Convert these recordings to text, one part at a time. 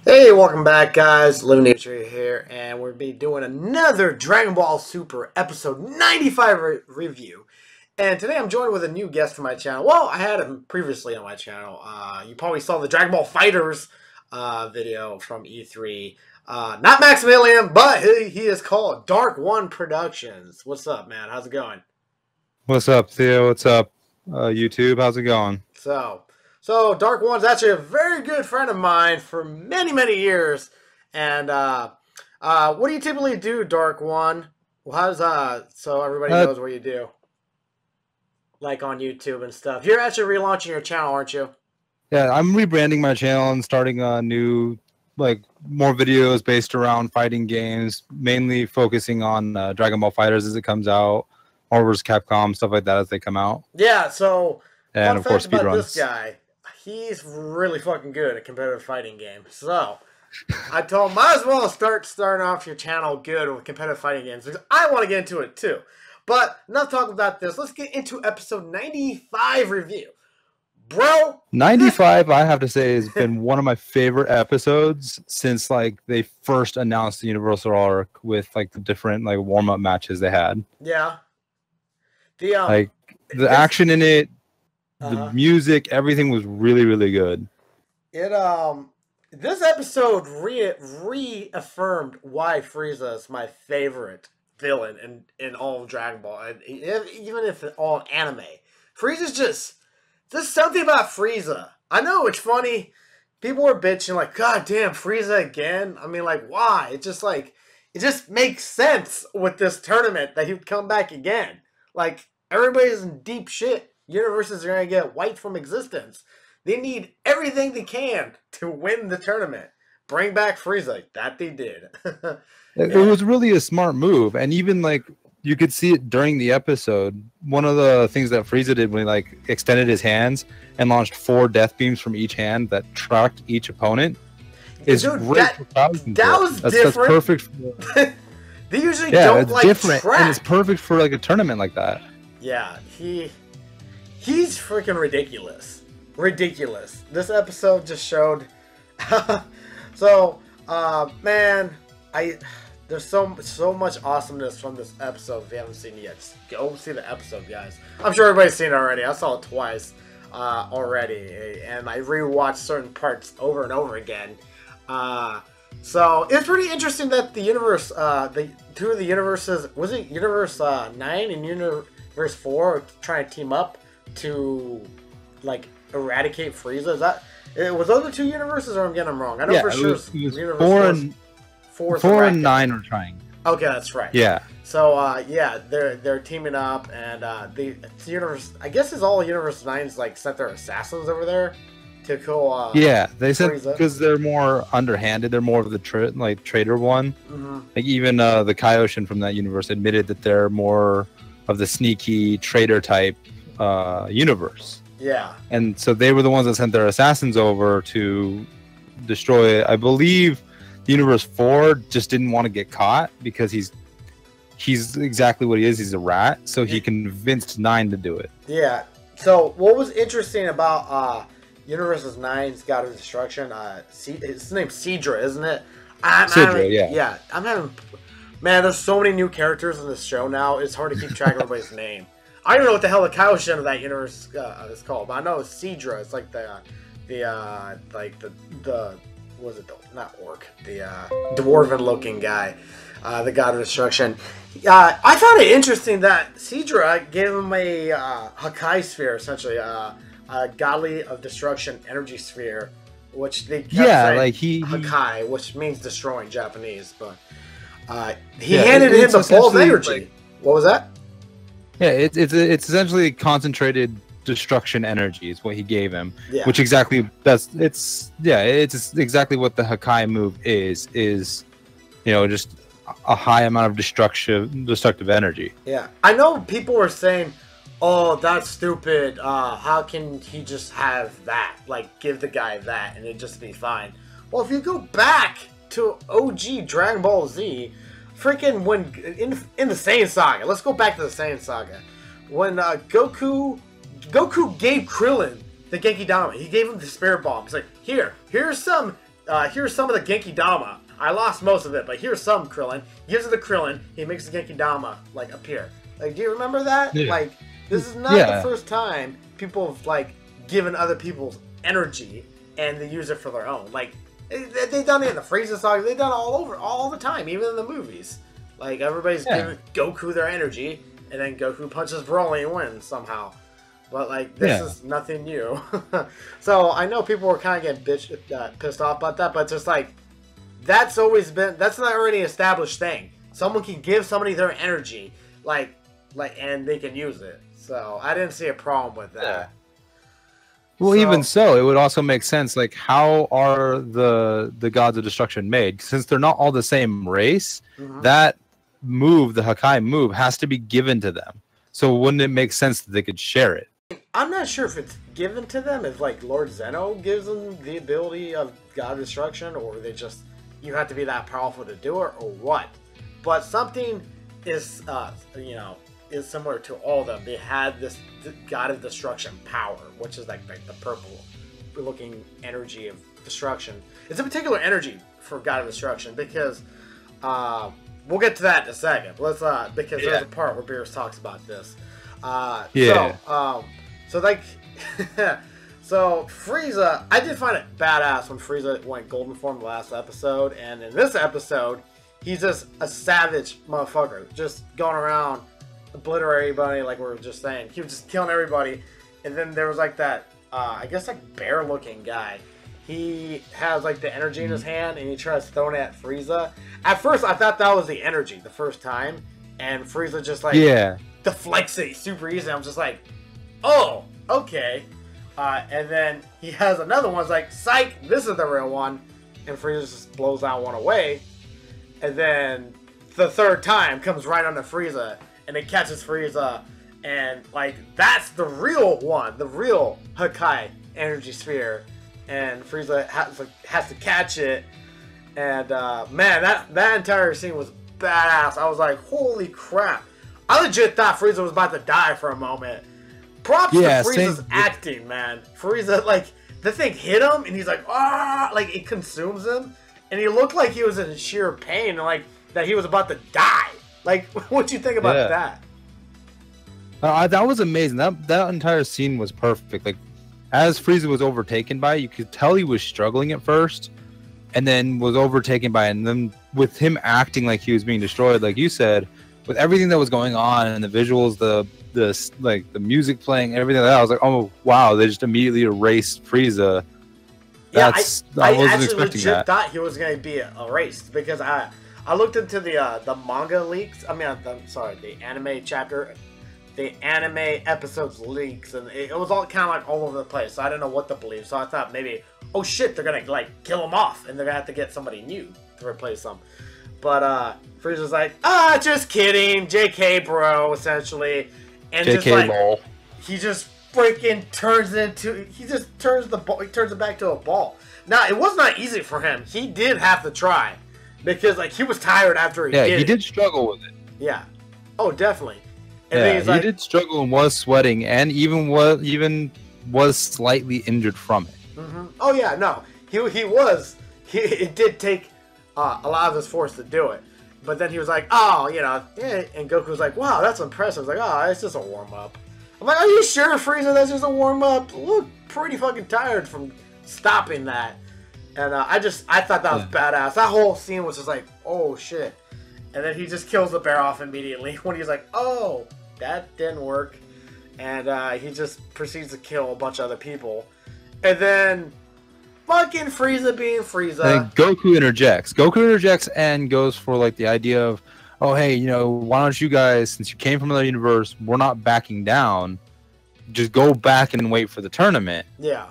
Hey, welcome back, guys. Living Nature here, and we'll be doing another Dragon Ball Super episode 95 review. And today I'm joined with a new guest from my channel. Well, I had him previously on my channel. You probably saw the Dragon Ball Fighters video from E3. Not Maximilian, but he is called Dark One Productions. What's up, man? How's it going? What's up, Theo? What's up, YouTube? How's it going? So Dark One's actually a very good friend of mine for many, many years. And what do you typically do, Dark One? Well, how's so everybody knows what you do, like on YouTube and stuff. You're actually relaunching your channel, aren't you? Yeah, I'm rebranding my channel and starting a new, more videos based around fighting games, mainly focusing on Dragon Ball Fighters as it comes out, Marvel vs. Capcom, stuff like that as they come out. Yeah. So And of course, about this speedruns. guy, he's really fucking good at competitive fighting games. So I told him, might as well starting off your channel good with competitive fighting games because I want to get into it too. But enough talking about this. Let's get into episode 95 review. Bro, 95, I have to say, has been one of my favorite episodes since they first announced the Universal arc with the different warm-up matches they had. Yeah. The action in it, the music, everything was really, really good. This episode reaffirmed why Frieza is my favorite villain in all of Dragon Ball, and even if all anime. Frieza's just there's something about Frieza. I know it's funny. People were bitching like, "God damn, Frieza again." I mean, why? It just makes sense with this tournament that he would come back again. Everybody's in deep shit. Universes are gonna get wiped from existence. They need everything they can to win the tournament. Bring back Frieza. That they did. It was really a smart move, and even you could see it during the episode. One of the things that Frieza did when he extended his hands and launched 4 death beams from each hand that tracked each opponent is great. That was different. That's perfect. They usually don't it's different, track. And it's perfect for a tournament like that. Yeah, he's freaking ridiculous. Ridiculous. This episode just showed. So, man, there's so much awesomeness from this episode. If you haven't seen it yet, just go see the episode, guys. I'm sure everybody's seen it already. I saw it twice already, and I rewatched certain parts over and over again. So it's pretty interesting that the universe, the two of the universes, was it Universe 9 and Universe 4, are trying to team up to eradicate Frieza? Is that was those the two universes, or I'm getting them wrong? I know for sure. It was 4 and 9 are trying. Okay, that's right. Yeah. So yeah, they're teaming up, and the universe, I guess, is all Universe 9's sent their assassins over there to kill. Yeah, they said Frieza. because they're more underhanded. They're more of the traitor one. Mm-hmm. Even the Kaioshin from that universe admitted that they're more of the sneaky traitor type universe. Yeah. And so they were the ones that sent their assassins over to destroy it. I believe the Universe 4 just didn't want to get caught because he's exactly what he is. He's a rat. So he convinced 9 to do it. Yeah. So what was interesting about Universe 9's God of Destruction? His name's Sidra, isn't it? Sidra, yeah. Yeah. I'm having. Man, there's so many new characters in this show now. It's hard to keep track of everybody's name. I don't know what the hell the Kaioshin of that universe is called, but I know it's Sidra. It's was it not orc, the dwarven looking guy, the god of destruction. I found it interesting that Sidra gave him a Hakai sphere, essentially a godly of destruction energy sphere, which they kept saying Hakai, which means destroying Japanese, but he handed him the ball of energy. What was that? Yeah, it's essentially concentrated destruction energy is what he gave him. Yeah. Which exactly it's exactly what the Hakai move is just a high amount of destructive energy. Yeah. I know people were saying, "Oh, that's stupid. How can he just have that? Give the guy that and it'd just be fine." Well, if you go back to OG Dragon Ball Z, freaking when in the Saiyan Saga, let's go back to the Saiyan Saga. When Goku gave Krillin the Genki Dama, he gave him the Spirit Bomb. He's like, here's some here's some of the Genki Dama. I lost most of it, but here's some Krillin. He gives it to Krillin. He makes the Genki Dama like appear. Like, do you remember that? Yeah. Like, this is not the first time people have like given other people's energy and they use it for their own. Like, they've done it in the Frieza saga. They've done it all the time, even in the movies. Like, everybody's giving Goku their energy, and then Goku punches Broly and wins somehow. But, like, this is nothing new. So, I know people were kind of getting pissed off about that, but just, like, that's always been... That's an already established thing. Someone can give somebody their energy, and they can use it. So, I didn't see a problem with that. Yeah. Well, even so, it would also make sense, like, how are the Gods of Destruction made? Since they're not all the same race, that move, the Hakai move, has to be given to them. So wouldn't it make sense that they could share it? I'm not sure if it's given to them, if like Lord Zeno gives them the ability of God of Destruction, or they just, you have to be that powerful to do it, or what. But something is, is similar to all of them. They had this God of Destruction power, which is like the purple looking energy of destruction. It's a particular energy for God of Destruction because, we'll get to that in a second. Let's because there's a part where Beerus talks about this. So like, so Frieza, I did find it badass when Frieza went golden form last episode, and in this episode, he's just a savage motherfucker, just going around obliterating everybody, like we were just saying. He was just killing everybody, and then there was like that, I guess like bear-looking guy. He has like the energy in his hand, and he tries throwing it at Frieza. At first, I thought that was the energy the first time, and Frieza just like deflects it super easy. I'm just like, oh, okay. And then he has another one. It's like, psych, this is the real one, and Frieza just blows that one away. And then the third time comes right onto Frieza, and it catches Frieza, and like that's the real one, the real Hakai energy sphere. And Frieza has to catch it, and man, that entire scene was badass. I was like, holy crap! I legit thought Frieza was about to die for a moment. Props to Frieza's acting, man. Frieza, like, the thing hit him, and he's like, ah, like it consumes him, and he looked like he was in sheer pain, and like that he was about to die. Like, what'd you think about that? That was amazing. That entire scene was perfect. Like, as Frieza was overtaken by it, you could tell he was struggling at first, and then was overtaken by it. And then with him acting like he was being destroyed, like you said, with everything that was going on and the visuals, the music playing, everything like that, I was like, oh wow, they just immediately erased Frieza. I wasn't expecting that. Thought he was going to be erased because I looked into the manga leaks. I mean, I'm sorry, the anime chapter. The anime episodes leaks, and it was all kind of like all over the place. So I didn't know what to believe. So I thought maybe, oh shit, they're gonna like kill him off, and they're gonna have to get somebody new to replace him. But Frieza's like, just kidding, JK, bro, essentially, and JK just like ball. He just freaking turns it back to a ball. Now it was not easy for him. He did have to try because like he was tired after he did. Yeah, he did struggle with it. Yeah, oh definitely. And he did struggle and was sweating, and even was slightly injured from it. Oh yeah, no, he was. It did take a lot of his force to do it, but then he was like, oh, and Goku was like, wow, that's impressive. I was like, oh, it's just a warm up. I'm like, are you sure, Frieza? That's just a warm up. Look pretty fucking tired from stopping that, and I thought that was badass. That whole scene was just like, oh shit, and then he just kills the bear off immediately when he's like, oh. That didn't work, and he just proceeds to kill a bunch of other people, and then fucking Frieza being Frieza. And Goku interjects and goes for like the idea of, oh hey, why don't you guys, since you came from another universe, we're not backing down, just go back and wait for the tournament. Yeah.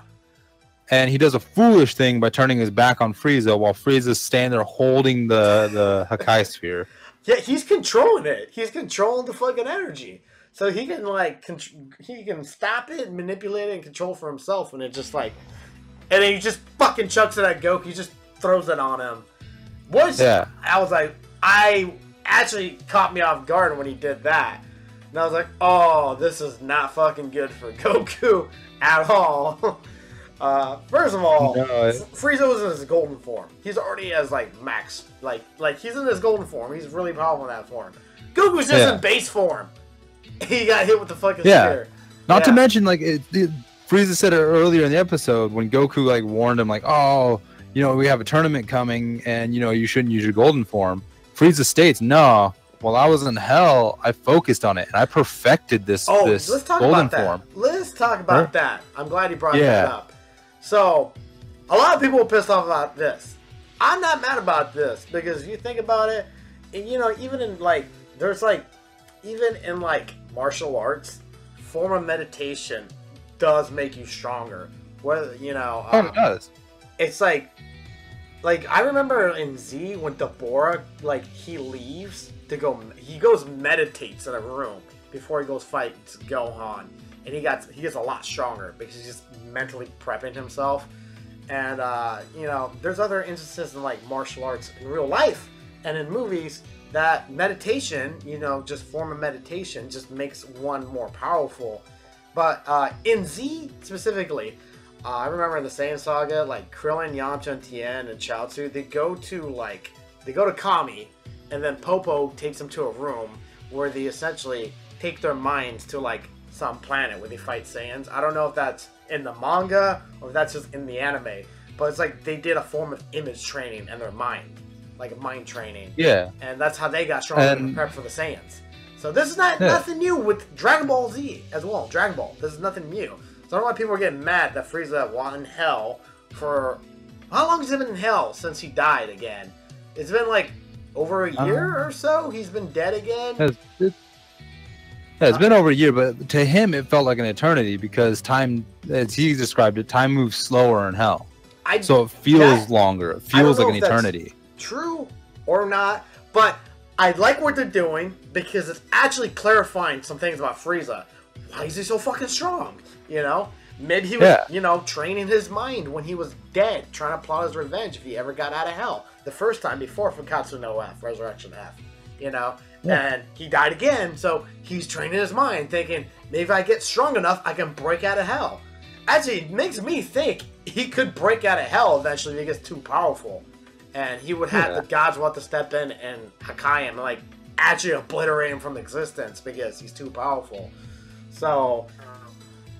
And he does a foolish thing by turning his back on Frieza while Frieza's standing there holding the Hakai sphere. Yeah, he's controlling it. He's controlling the fucking energy. So he can, like, he can stop it and manipulate it and control for himself. And it just, like... And then he just fucking chucks it at Goku. He just throws it on him. I was like... I actually caught me off guard when he did that. And I was like, oh, this is not fucking good for Goku at all. First of all, No, Frieza was in his golden form. He's already as like max, like he's in his golden form. He's really powerful in that form. Goku's just in base form. He got hit with the fucking spear. Not to mention, like Frieza said it earlier in the episode when Goku like warned him, like, oh, you know, we have a tournament coming, and you know you shouldn't use your golden form. Frieza states, no. While I was in hell, I focused on it and I perfected this. This let's talk golden about that. form. Let's talk about that. I'm glad you brought that up. So, a lot of people are pissed off about this. I'm not mad about this because you think about it, and, you know, even in like, there's like, even in like martial arts, form of meditation does make you stronger. Whether, you know, it does. It's like I remember in Z when Deborah, like, he leaves to go, he goes meditates in a room before he goes fight Gohan. And he gets a lot stronger because he's just mentally prepping himself. And, you know, there's other instances in, like, martial arts in real life and in movies that meditation, you know, just form of meditation just makes one more powerful. But in Z specifically, I remember in the Saiyan Saga, like, Krillin, Yamcha, and Tien, and Chaozu, they go to Kami, and then Popo takes them to a room where they essentially take their minds to, like, some planet where they fight Saiyans. I don't know if that's in the manga or if that's just in the anime, but it's like they did a form of image training in their mind, like a mind training. Yeah. And that's how they got stronger and prepped for the Saiyans. So this is nothing new with Dragon Ball Z as well. Dragon Ball. This is nothing new. So I don't know why people are getting mad that Frieza was in hell for... How long has he been in hell since he died again? It's been like over a year or so? He's been dead again? It's been over a year, but to him it felt like an eternity because time, as he described it, time moves slower in hell. So it feels longer. It feels like an eternity. True or not, but I like what they're doing because it's actually clarifying some things about Frieza. Why is he so fucking strong? You know? Maybe he was, you know, training his mind when he was dead, trying to plot his revenge if he ever got out of hell. The first time before Fakatsu no F, Resurrection F. You know? And he died again, so he's training his mind, thinking, maybe if I get strong enough, I can break out of hell. Actually, it makes me think he could break out of hell eventually if he gets too powerful. And he would have the gods want to step in and Hakai him, like, actually obliterate him from existence because he's too powerful. So,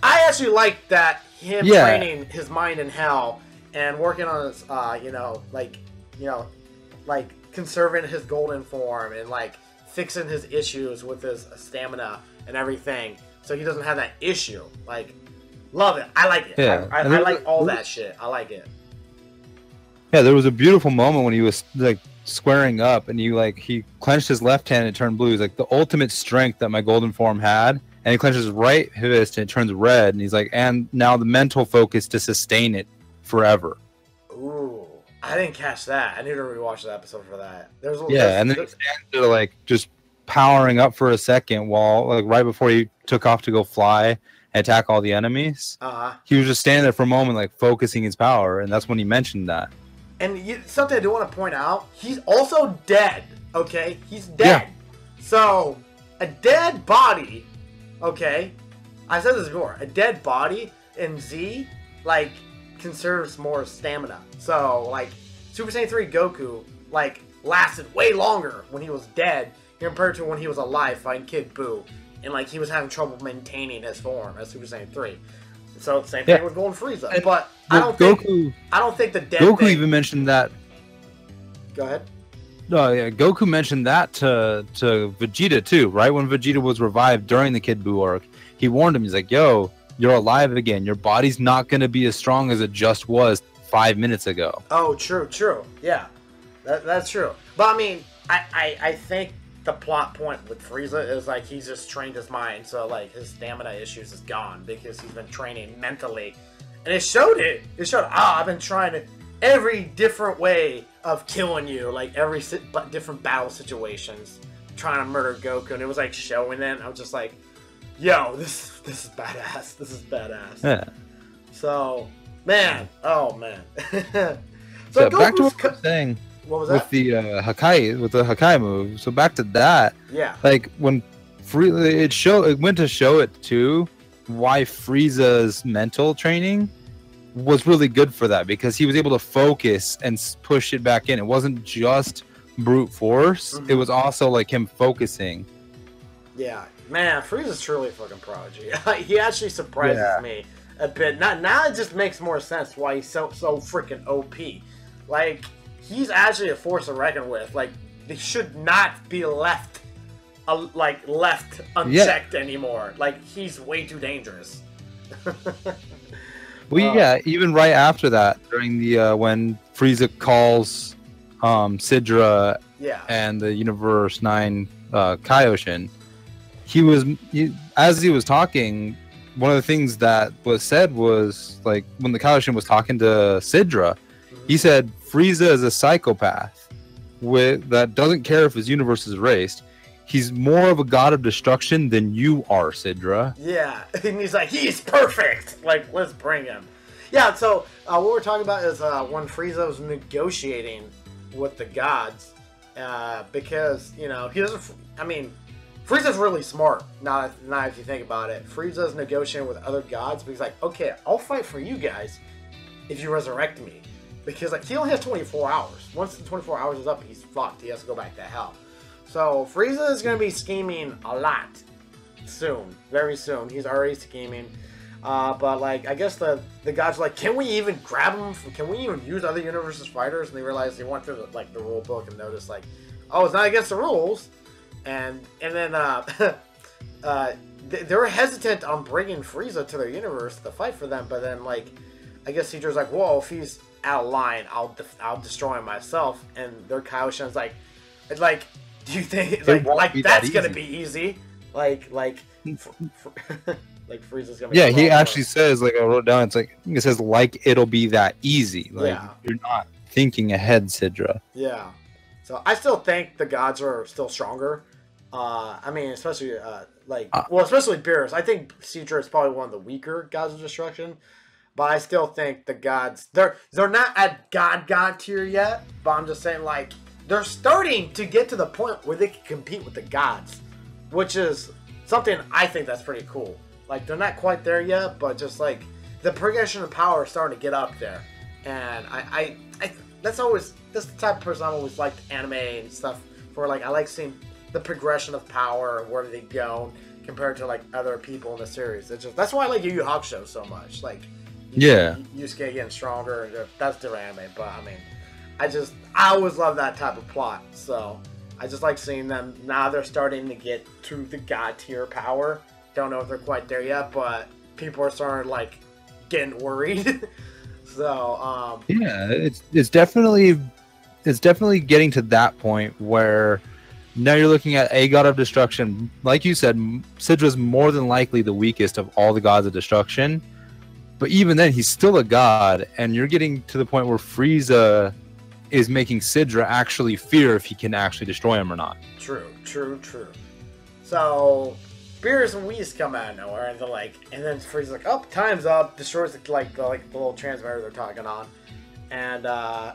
I actually like that, him training his mind in hell and working on his, conserving his golden form and, like, fixing his issues with his stamina and everything, so he doesn't have that issue. Like, love it. I like it. Yeah. I like all that shit. I like it. Yeah, there was a beautiful moment when he was like squaring up, and he clenched his left hand and it turned blue. He's like, the ultimate strength that my golden form had, and he clenches his right fist and it turns red, and he's like, and now the mental focus to sustain it forever. Ooh. I didn't catch that. I need to rewatch the episode for that. And then he stands there, like, just powering up for a second while, like, right before he took off to go fly and attack all the enemies. He was just standing there for a moment, like, focusing his power, and that's when he mentioned that. And something I do want to point out, he's also dead, okay? He's dead. Yeah. So, a dead body, okay? I said this before. A dead body in Z, like, conserves more stamina. So, like, Super Saiyan 3 Goku, like, lasted way longer when he was dead compared to when he was alive fighting Kid Buu. And, like, he was having trouble maintaining his form as Super Saiyan 3. So, same thing with Golden Frieza. And but I don't think the dead Goku even mentioned that. Go ahead. No, yeah, Goku mentioned that to Vegeta, too, right? When Vegeta was revived during the Kid Buu arc, he warned him, he's like, yo, you're alive again. Your body's not going to be as strong as it just was 5 minutes ago. Oh, true. Yeah, that's true. But I mean, I think the plot point with Frieza is like he's just trained his mind, so like his stamina issues is gone because he's been training mentally, and it showed it. It showed, I've been trying to every different way of killing you, like every different battle situations, trying to murder Goku, and it was like showing it. I was just like, yo, this is badass. This is badass. Yeah. So, man. Oh, man. So back to what I was saying. What was that? With the Hakai move. So back to that. Yeah. Like when it went to show it too, why Frieza's mental training was really good for that because he was able to focus and push it back in. It wasn't just brute force. It was also like him focusing. Yeah, man, Frieza's truly a fucking prodigy. He actually surprises me a bit. Now it just makes more sense why he's so freaking OP. Like, he's actually a force to reckon with. Like, they should not be left unchecked anymore. Like, he's way too dangerous. Well, yeah, even right after that, during the when Frieza calls Sidra and the Universe 9 Kaioshin, as he was talking, one of the things that was said was, like, when the Kaioshin was talking to Sidra, he said Frieza is a psychopath that doesn't care if his universe is erased. He's more of a god of destruction than you are, Sidra. Yeah, and he's like, he's perfect. Like, let's bring him. Yeah, so what we're talking about is when Frieza was negotiating with the gods, because, you know, he doesn't. I mean, Frieza's really smart. Now if you think about it, Frieza's negotiating with other gods, but he's like, okay, I'll fight for you guys if you resurrect me, because like he only has 24 hours. Once the 24 hours is up, he's fucked. He has to go back to hell. So Frieza is going to be scheming a lot soon, very soon. He's already scheming. But like, I guess the gods are like, can we even grab him? Can we even use other universes fighters? And they realize they went through the rule book and noticed like, oh, it's not against the rules. And then they were hesitant on bringing Frieza to their universe to fight for them. But then like, I guess Citra's like, whoa, if he's out of line, I'll destroy him myself. And their Kaioshin's like. Do you think like that's gonna be easy? Like Frieza's gonna be he actually says, like, I wrote down, it's like, it says like it'll be that easy. Like, you're not thinking ahead, Sidra. Yeah. So I still think the gods are still stronger. I mean, especially especially Beerus. I think Sidra is probably one of the weaker gods of destruction. But I still think the gods they're not at god tier yet. But I'm just saying, like, they're starting to get to the point where they can compete with the gods, which is something I think that's pretty cool. Like, they're not quite there yet, but just like the progression of power is starting to get up there, and I that's the type of person I've always liked anime and stuff. For like, I like seeing the progression of power and where they go compared to like other people in the series. It's just that's why I like Yu Yu Hakusho so much. Like, Yusuke getting stronger. That's different anime, but I mean. I always love that type of plot, so I just like seeing them. Now they're starting to get to the god tier power. Don't know if they're quite there yet, but people are starting like getting worried. So it's definitely getting to that point where now you're looking at a god of destruction. Like you said, Sidra's more than likely the weakest of all the gods of destruction, but even then he's still a god, and you're getting to the point where Frieza is making Sidra actually fear if he can actually destroy him or not. True. So Beerus and Whis come out of nowhere, and they're like, and then Frieza's like, "Oh, time's up!" Destroys the little transmitter they're talking on, and I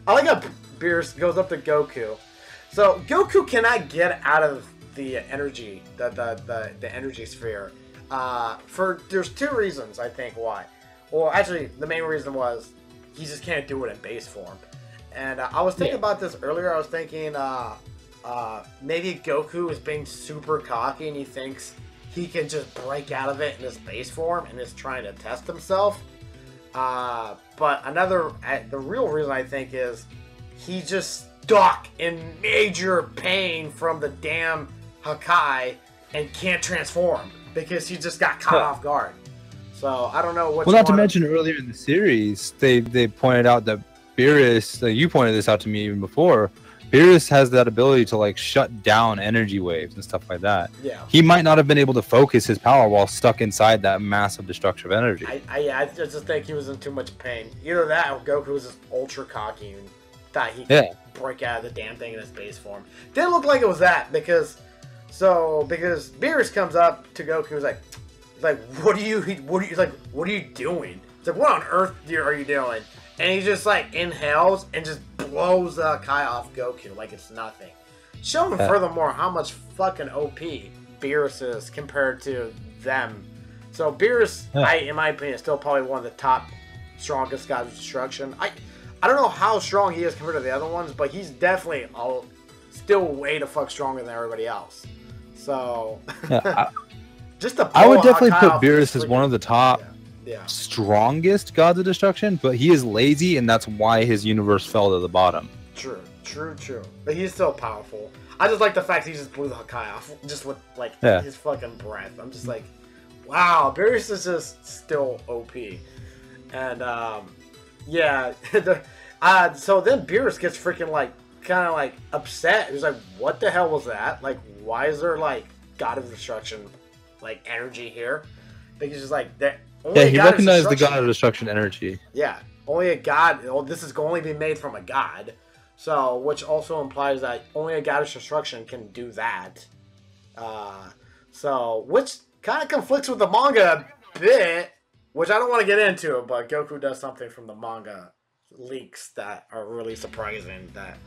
like how Beerus goes up to Goku. So Goku cannot get out of the energy, the energy sphere. There's two reasons I think why. Well, actually, the main reason was. He just can't do it in base form. And I was thinking about this earlier. I was thinking maybe Goku is being super cocky and he thinks he can just break out of it in his base form and is trying to test himself. But the real reason I think is he's just stuck in major pain from the damn Hakai and can't transform because he just got caught off guard. So I don't know what. Well, not to mention earlier in the series, they pointed out that Beerus. You pointed this out to me even before. Beerus has that ability to like shut down energy waves and stuff like that. Yeah. He might not have been able to focus his power while stuck inside that massive destructive energy. I just think he was in too much pain. Either that or Goku was just ultra cocky and thought he could break out of the damn thing in his base form. Didn't look like it was that because Beerus comes up to Goku and is like. What are you doing? It's like, what on earth are you doing? And he just like inhales and just blows Kai off Goku like it's nothing. Showing furthermore how much fucking OP Beerus is compared to them. So Beerus, in my opinion, is still probably one of the top strongest gods of destruction. I don't know how strong he is compared to the other ones, but he's definitely still way the fuck stronger than everybody else. So, I would definitely put Beerus as one of the top strongest gods of destruction, but he is lazy, and that's why his universe fell to the bottom. True. But he's still powerful. I just like the fact he just blew the Hakai off just with his fucking breath. I'm just like, wow, Beerus is just still OP. And so then Beerus gets freaking kind of upset. He's like, what the hell was that? Like, why is there God of destruction energy here? Because he's like that. He recognized the god of destruction energy. Yeah, only a god. This is going to be made from a god. So, which also implies that only a god of destruction can do that. Which kind of conflicts with the manga a bit, which I don't want to get into, but Goku does something from the manga leaks that are really surprising. That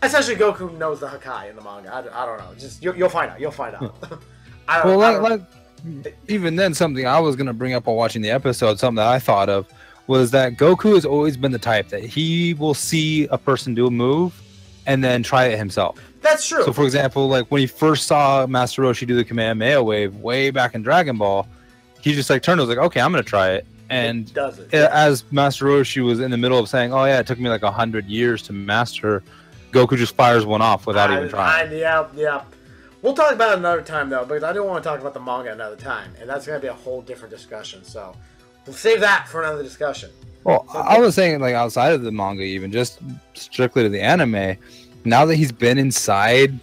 essentially Goku knows the Hakai in the manga. I don't know. Just you'll find out. You'll find out. Even then, something I was gonna bring up while watching the episode, something that I thought of, was that Goku has always been the type that he will see a person do a move and then try it himself. That's true. So, for example, when he first saw Master Roshi do the Kamehameha wave way back in Dragon Ball, he just turned and was like, okay, I'm going to try it. And it does it. As Master Roshi was in the middle of saying, oh, yeah, it took me 100 years to master, Goku just fires one off without even trying. Yeah. We'll talk about it another time, though, because I do want to talk about the manga another time. And that's going to be a whole different discussion. So we'll save that for another discussion. Well, I was saying outside of the manga, even just strictly to the anime, now that he's been inside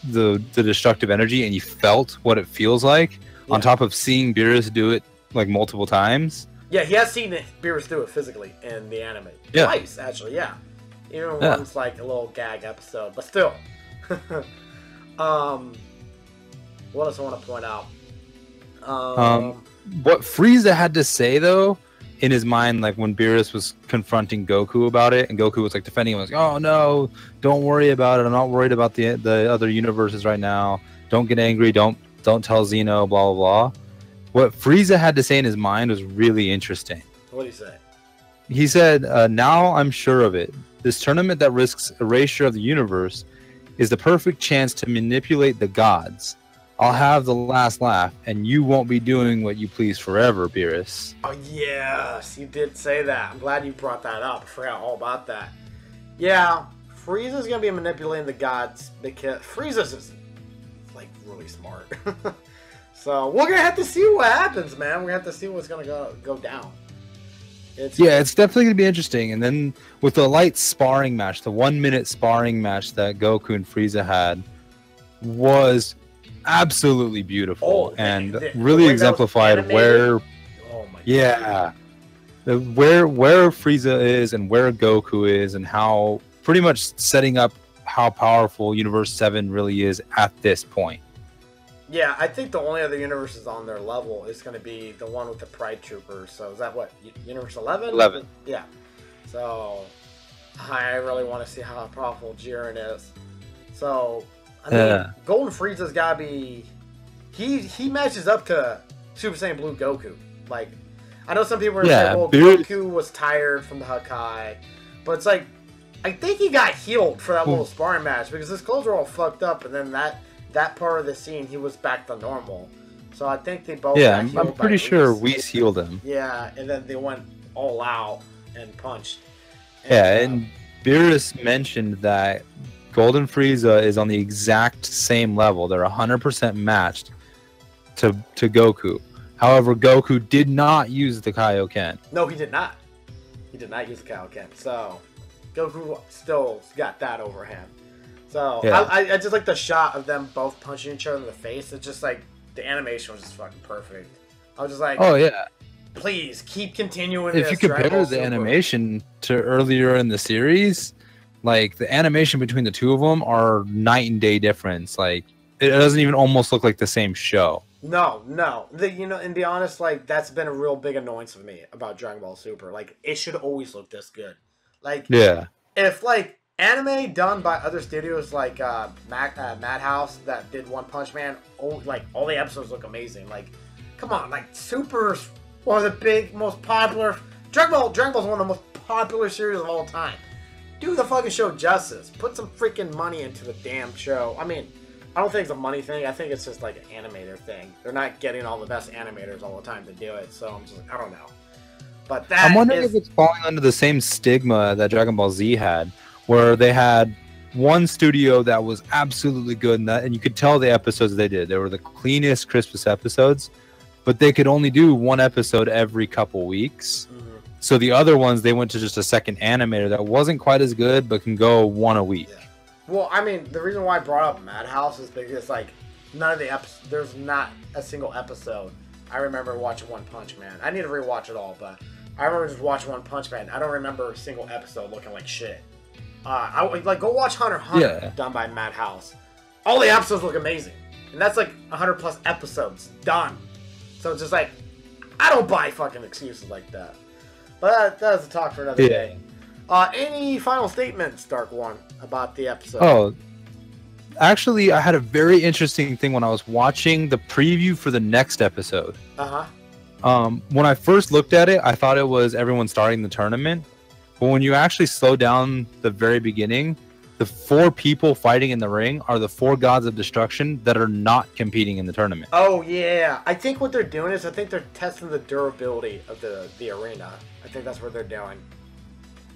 the destructive energy and he felt what it feels like, on top of seeing Beerus do it multiple times. Yeah, he has seen Beerus do it physically in the anime. Twice, actually, yeah. Even once a little gag episode, but still. What else I want to point out? What Frieza had to say, though, in his mind, when Beerus was confronting Goku about it, and Goku was defending him, was oh no, don't worry about it. I'm not worried about the other universes right now. Don't get angry. Don't tell Zeno. Blah blah blah. What Frieza had to say in his mind was really interesting. What did he say? He said, "Now I'm sure of it. This tournament that risks erasure of the universe is the perfect chance to manipulate the gods. I'll have the last laugh, and you won't be doing what you please forever, Beerus." Oh, yes, you did say that. I'm glad you brought that up. I forgot all about that. Yeah, Frieza's going to be manipulating the gods because Frieza's just, really smart. So, we're going to have to see what happens, man. We're going to have to see what's going to go down. It's definitely going to be interesting. And then with the light sparring match, the 1-minute sparring match that Goku and Frieza had was absolutely beautiful and really exemplified where Frieza is and where Goku is and how pretty much setting up how powerful Universe 7 really is at this point. Yeah, I think the only other universes on their level is going to be the one with the Pride Troopers. So is that what, Universe 11? 11. Yeah. So I really want to see how powerful Jiren is. So I mean, Golden Frieza's got to be... He matches up to Super Saiyan Blue Goku. I know some people are saying, well, Goku was tired from the Hakai. But it's I think he got healed for that little sparring match because his clothes were all fucked up. And then that part of the scene, he was back to normal. So I think they both got healed. I'm pretty sure Whis healed him. Yeah, and then they went all out and punched. And Beerus mentioned that Golden Frieza is on the exact same level. They're 100% matched to Goku. However, Goku did not use the Kaioken. No, he did not. He did not use the Kaioken. So, Goku still got that over him. So, I just like the shot of them both punching each other in the face. It's just the animation was just fucking perfect. I was just like, oh yeah, please keep continuing. If you compare the animation to earlier in the series, the animation between the two of them are night and day difference. It doesn't even almost look like the same show. No. And be honest, that's been a real big annoyance of me about Dragon Ball Super. It should always look this good. If anime done by other studios Madhouse that did One Punch Man, all the episodes look amazing. come on, like Super's one of the big, most popular. Dragon Ball's one of the most popular series of all time. Do the fucking show justice. Put some freaking money into the damn show. I mean, I don't think it's a money thing. I think it's just like an animator thing. They're not getting all the best animators all the time to do it. So I'm just like, I don't know. But that I'm wondering if it's falling under the same stigma that Dragon Ball Z had, where they had one studio that was absolutely good, and you could tell the episodes they did. They were the cleanest, crispest episodes, but they could only do one episode every couple weeks. Mm-hmm. So the other ones, they went to just a second animator that wasn't quite as good, but can go one a week. Yeah. Well, I mean, the reason why I brought up Madhouse is because, like, none of the episodes, there's not a single episode. I remember watching One Punch Man. I need to rewatch it all, but I remember just watching One Punch Man. I don't remember a single episode looking like shit. Go watch Hunter x Hunter, done by Madhouse. All the episodes look amazing. And that's like 100 plus episodes done. So it's just like, I don't buy fucking excuses like that. But that's a talk for another day. Any final statements, Dark One, about the episode? Oh, actually, I had a very interesting thing when I was watching the preview for the next episode. When I first looked at it, I thought it was everyone starting the tournament. But when you actually slow down the very beginning, the 4 people fighting in the ring are the 4 gods of destruction that are not competing in the tournament. Oh, yeah. I think what they're doing is I think they're testing the durability of the arena. I think that's what they're doing.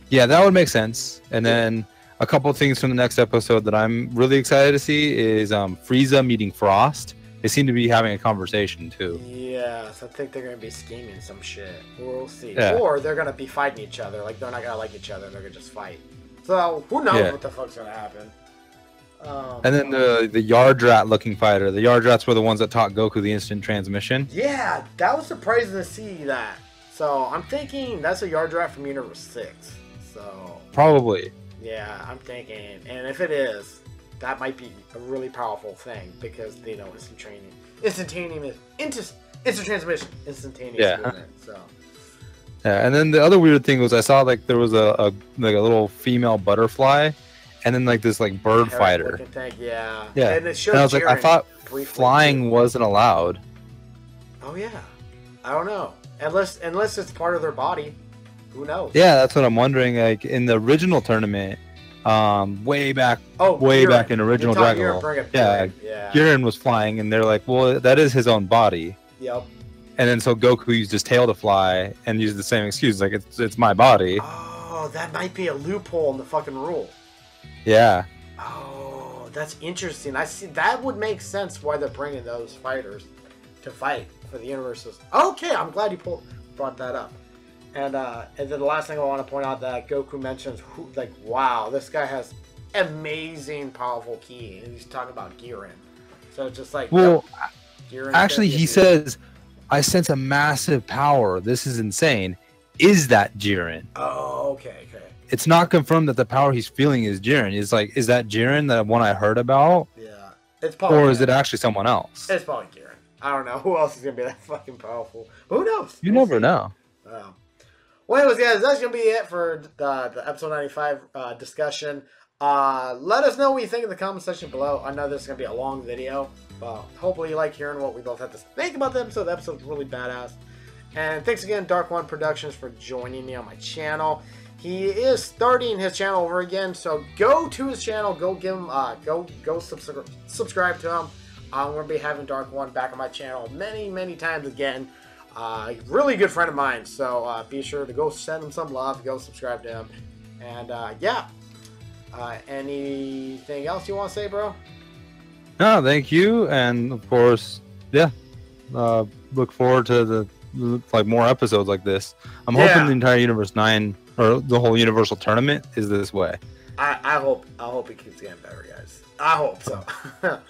Yeah, that would make sense. And then a couple of things from the next episode that I'm really excited to see is Frieza meeting Frost. They seem to be having a conversation, too. Yes, I think they're going to be scheming some shit. We'll see. Yeah. Or they're going to be fighting each other. Like, they're not going to like each other. They're going to just fight. So, who knows what the fuck's going to happen. And then the Yardrat looking fighter. The Yardrats were the ones that taught Goku the instant transmission. Yeah, that was surprising to see that. So, I'm thinking that's a Yardrat from Universe 6. So probably. Yeah, I'm thinking. And if it is, that might be a really powerful thing because, you know, instantaneous movement. So. Yeah, and then the other weird thing was I saw like there was a little female butterfly, and then like this like bird fighter. Yeah. Yeah. And it showed and I was like, I thought flying wasn't allowed. Oh yeah. I don't know. Unless it's part of their body. Who knows? Yeah, that's what I'm wondering. Like in the original tournament, way back in original Dragon Ball. Yeah, Jiren was flying, and they're like, well, that is his own body. Yep. And then so Goku used his tail to fly and used the same excuse, like it's my body. Oh, that might be a loophole in the fucking rule. Yeah. Oh, that's interesting. I see. That would make sense why they're bringing those fighters to fight for the universes. Okay, I'm glad you brought that up. And then the last thing I want to point out that Goku mentions, wow, this guy has amazing, powerful ki. And he's talking about Jiren. So it's just like, well, actually, he says, I sense a massive power. This is insane. Is that Jiren? Oh, okay. It's not confirmed that the power he's feeling is Jiren. It's like, is that Jiren, the one I heard about? Yeah. It's probably or is it actually someone else? It's probably Jiren. I don't know. Who else is going to be that fucking powerful? Who knows? You never know. Well, anyways, guys, that's going to be it for the episode 95 discussion. Let us know what you think in the comment section below. I know this is going to be a long video, but hopefully you like hearing what we both have to think about the episode. The episode's really badass. And thanks again, Dark One Productions, for joining me on my channel. He is starting his channel over again, so go to his channel, go give him, go subscribe to him. I'm going to be having Dark One back on my channel many, many times again. Really good friend of mine, so be sure to go send him some love, go subscribe to him, and anything else you want to say, bro? No, thank you, and of course, look forward to the more episodes like this. I'm hoping the entire Universe 9 or the whole Universal Tournament is this way. I hope it keeps getting better, guys. I hope so. All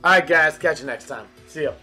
right, guys, catch you next time. See ya.